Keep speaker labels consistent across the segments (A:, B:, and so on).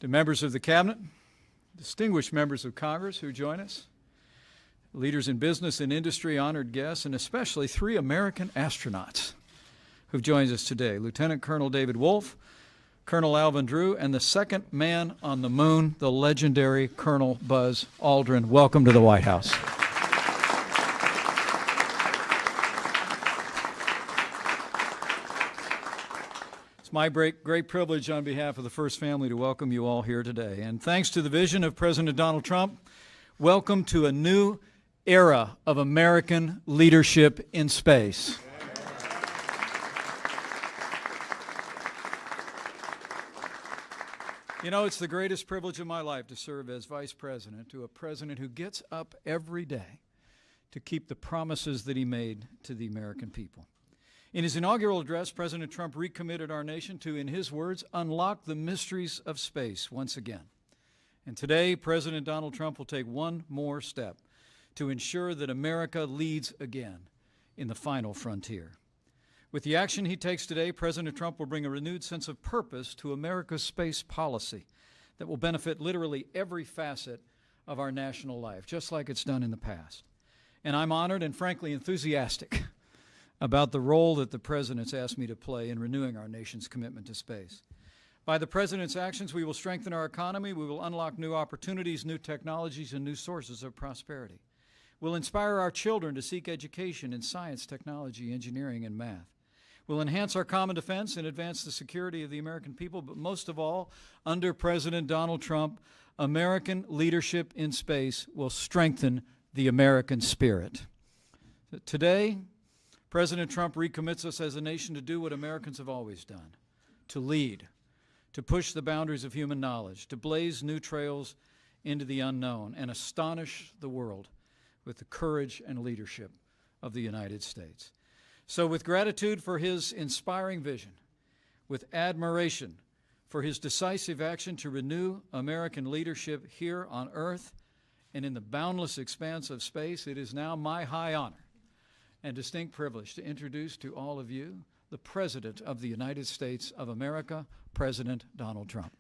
A: To members of the Cabinet, distinguished members of Congress who join us, leaders in business and industry, honored guests, and especially 3 American astronauts who've joined us today, Lieutenant Colonel David Wolf, Colonel Alvin Drew, and the second man on the moon, the legendary Colonel Buzz Aldrin. Welcome to the White House. It's my great privilege on behalf of the First Family to welcome you all here today. And thanks to the vision of President Donald Trump, welcome to a new era of American leadership in space. You know, it's the greatest privilege of my life to serve as Vice President to a president who gets up every day to keep the promises that he made to the American people. In his inaugural address, President Trump recommitted our nation to, in his words, unlock the mysteries of space once again. And today, President Donald Trump will take one more step to ensure that America leads again in the final frontier. With the action he takes today, President Trump will bring a renewed sense of purpose to America's space policy that will benefit literally every facet of our national life, just like it's done in the past. And I'm honored and frankly enthusiastic about the role that the President's asked me to play in renewing our nation's commitment to space. By the President's actions, we will strengthen our economy, we will unlock new opportunities, new technologies, and new sources of prosperity. We'll inspire our children to seek education in science, technology, engineering, and math. We'll enhance our common defense and advance the security of the American people, but most of all, under President Donald Trump, American leadership in space will strengthen the American spirit. Today, President Trump recommits us as a nation to do what Americans have always done, to lead, to push the boundaries of human knowledge, to blaze new trails into the unknown, and astonish the world with the courage and leadership of the United States. So with gratitude for his inspiring vision, with admiration for his decisive action to renew American leadership here on Earth and in the boundless expanse of space, it is now my high honor and distinct privilege to introduce to all of you the President of the United States of America, President Donald Trump.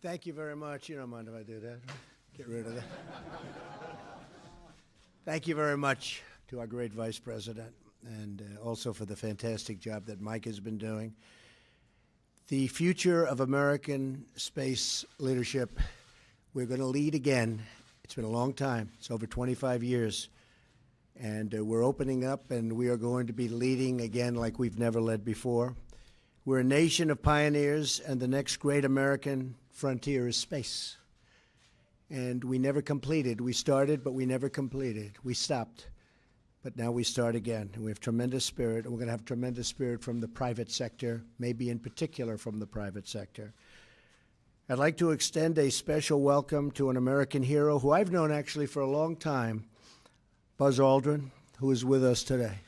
B: Thank you very much. You don't mind if I do that? Get rid of that. Thank you very much to our great Vice President and also for the fantastic job that Mike has been doing. The future of American space leadership, we're going to lead again. It's been a long time. It's over 25 years. And we're opening up, and we are going to be leading again like we've never led before. We're a nation of pioneers, and the next great American frontier is space. And we never completed. We started, but we never completed. We stopped, but now we start again. And we have tremendous spirit, and we're going to have tremendous spirit from the private sector, maybe in particular from the private sector. I'd like to extend a special welcome to an American hero who I've known actually for a long time, Buzz Aldrin, who is with us today.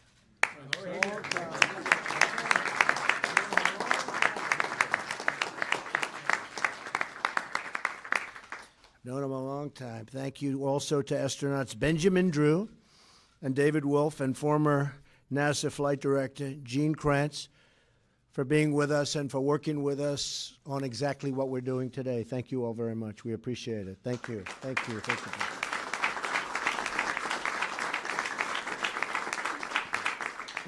B: Known him a long time. Thank you also to astronauts Benjamin Drew and David Wolf and former NASA flight director Gene Kranz for being with us and for working with us on exactly what we're doing today. Thank you all very much. We appreciate it. Thank you. Thank you. Thank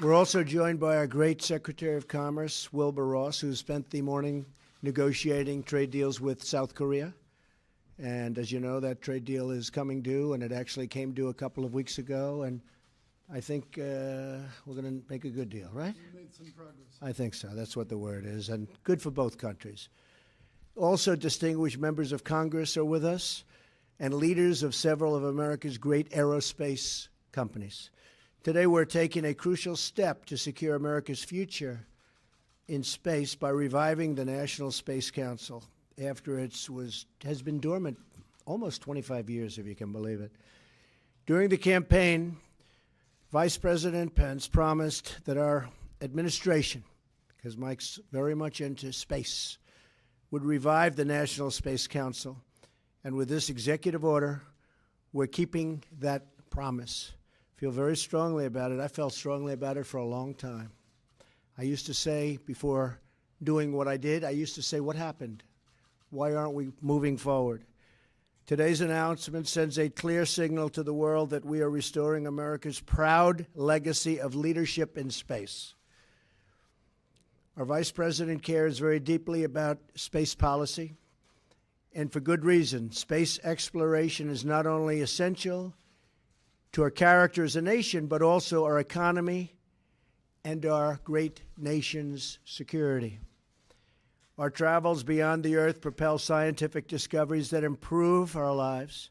B: you. We're also joined by our great Secretary of Commerce, Wilbur Ross, who spent the morning negotiating trade deals with South Korea. And as you know, that trade deal is coming due, and it actually came due a couple of weeks ago. And I think we're going to make a good deal, right?
C: We made some progress.
B: I think so. That's what the word is, and good for both countries. Also, distinguished members of Congress are with us, and leaders of several of America's great aerospace companies. Today, we're taking a crucial step to secure America's future in space by reviving the National Space Council after it has been dormant almost 25 years, if you can believe it. During the campaign, Vice President Pence promised that our administration, because Mike's very much into space, would revive the National Space Council. And with this executive order, we're keeping that promise. Feel very strongly about it. I felt strongly about it for a long time. I used to say, before doing what I did, I used to say, what happened? Why aren't we moving forward? Today's announcement sends a clear signal to the world that we are restoring America's proud legacy of leadership in space. Our Vice President cares very deeply about space policy, and for good reason. Space exploration is not only essential to our character as a nation, but also our economy and our great nation's security. Our travels beyond the Earth propel scientific discoveries that improve our lives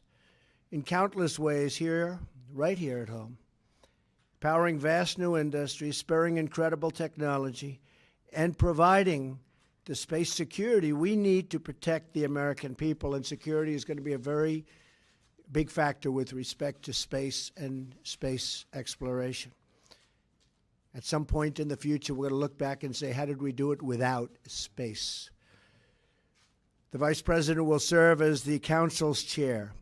B: in countless ways here, right here at home, powering vast new industries, spurring incredible technology, and providing the space security we need to protect the American people. And security is going to be a very big factor with respect to space and space exploration. At some point in the future, we're going to look back and say, how did we do it without space? The Vice President will serve as the Council's chair.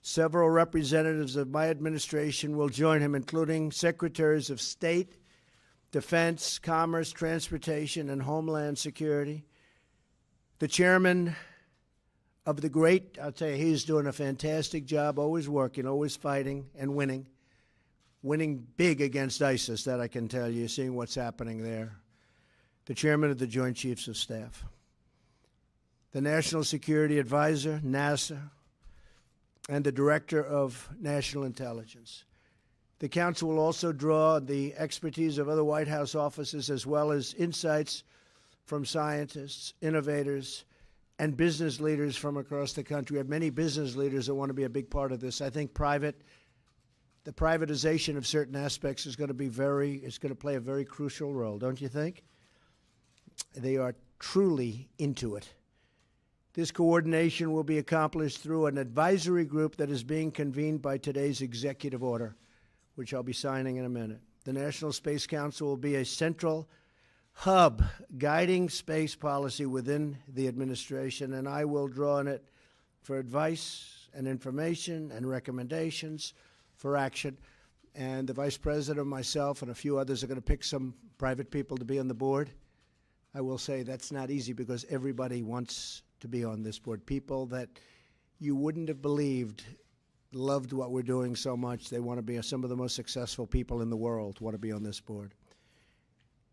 B: Several representatives of my administration will join him, including Secretaries of State, Defense, Commerce, Transportation, and Homeland Security. The chairman of the great, I'll tell you, he's doing a fantastic job, always working, always fighting and winning. Winning big against ISIS, that I can tell you, seeing what's happening there. The chairman of the Joint Chiefs of Staff. The National Security Advisor, NASA, and the Director of National Intelligence. The Council will also draw the expertise of other White House offices as well as insights from scientists, innovators, and business leaders from across the country. We have many business leaders that want to be a big part of this. I think the privatization of certain aspects is going to play a very crucial role, don't you think? They are truly into it. This coordination will be accomplished through an advisory group that is being convened by today's executive order, which I'll be signing in a minute. The National Space Council will be a central hub guiding space policy within the administration, and I will draw on it for advice and information and recommendations for action. And the Vice President, myself, and a few others are going to pick some private people to be on the board. I will say that's not easy because everybody wants to be on this board. People that you wouldn't have believed loved what we're doing so much. They want to be some of the most successful people in the world want to be on this board.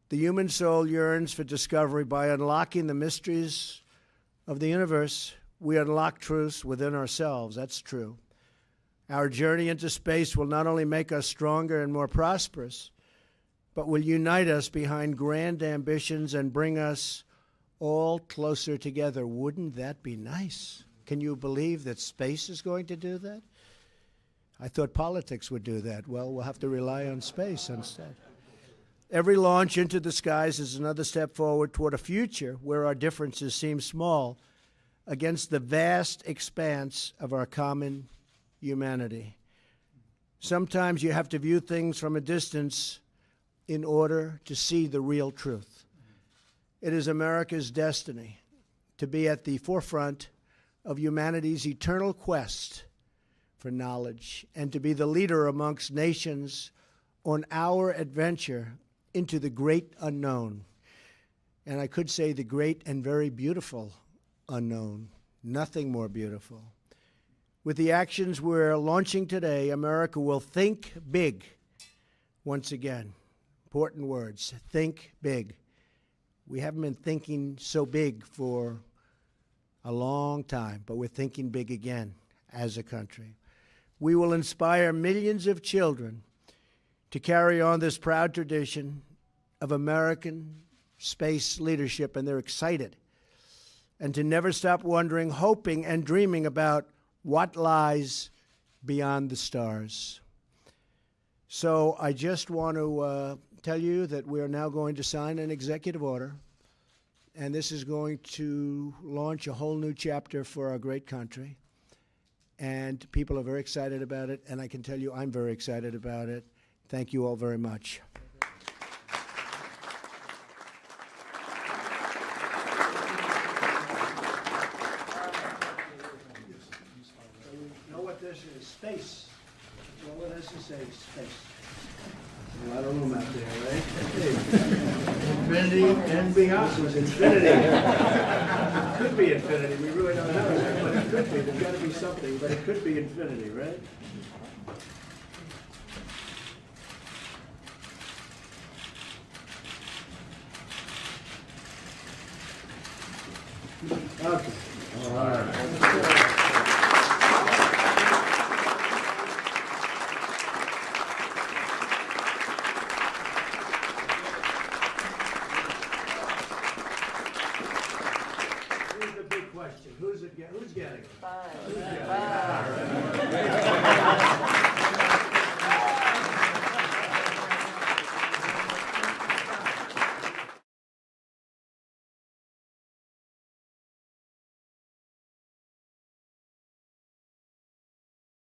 B: The human soul yearns for discovery. By unlocking the mysteries of the universe, we unlock truths within ourselves. That's true. Our journey into space will not only make us stronger and more prosperous, but will unite us behind grand ambitions and bring us all closer together. Wouldn't that be nice? Can you believe that space is going to do that? I thought politics would do that. Well, we'll have to rely on space instead. Every launch into the skies is another step forward toward a future where our differences seem small against the vast expanse of our common humanity. Sometimes you have to view things from a distance in order to see the real truth. It is America's destiny to be at the forefront of humanity's eternal quest for knowledge and to be the leader amongst nations on our adventure into the great unknown. And I could say the great and very beautiful unknown. Nothing more beautiful. With the actions we're launching today, America will think big once again. Important words. Think big. We haven't been thinking so big for a long time, but we're thinking big again as a country. We will inspire millions of children to carry on this proud tradition of American space leadership, and they're excited, and to never stop wondering, hoping, and dreaming about what lies beyond the stars. So I just want to tell you that we are now going to sign an executive order, and this is going to launch a whole new chapter for our great country. And people are very excited about it, and I can tell you I'm very excited about it. Thank you all very much. Space. Well, what does it say? Space. A lot of room out there, right? Infinity and beyond was infinity. It could be infinity. We really don't know, but it could be. There's got to be something, but it could be infinity, right? Okay. All right. Here's the big question. Who's getting it? Who's getting it? Five.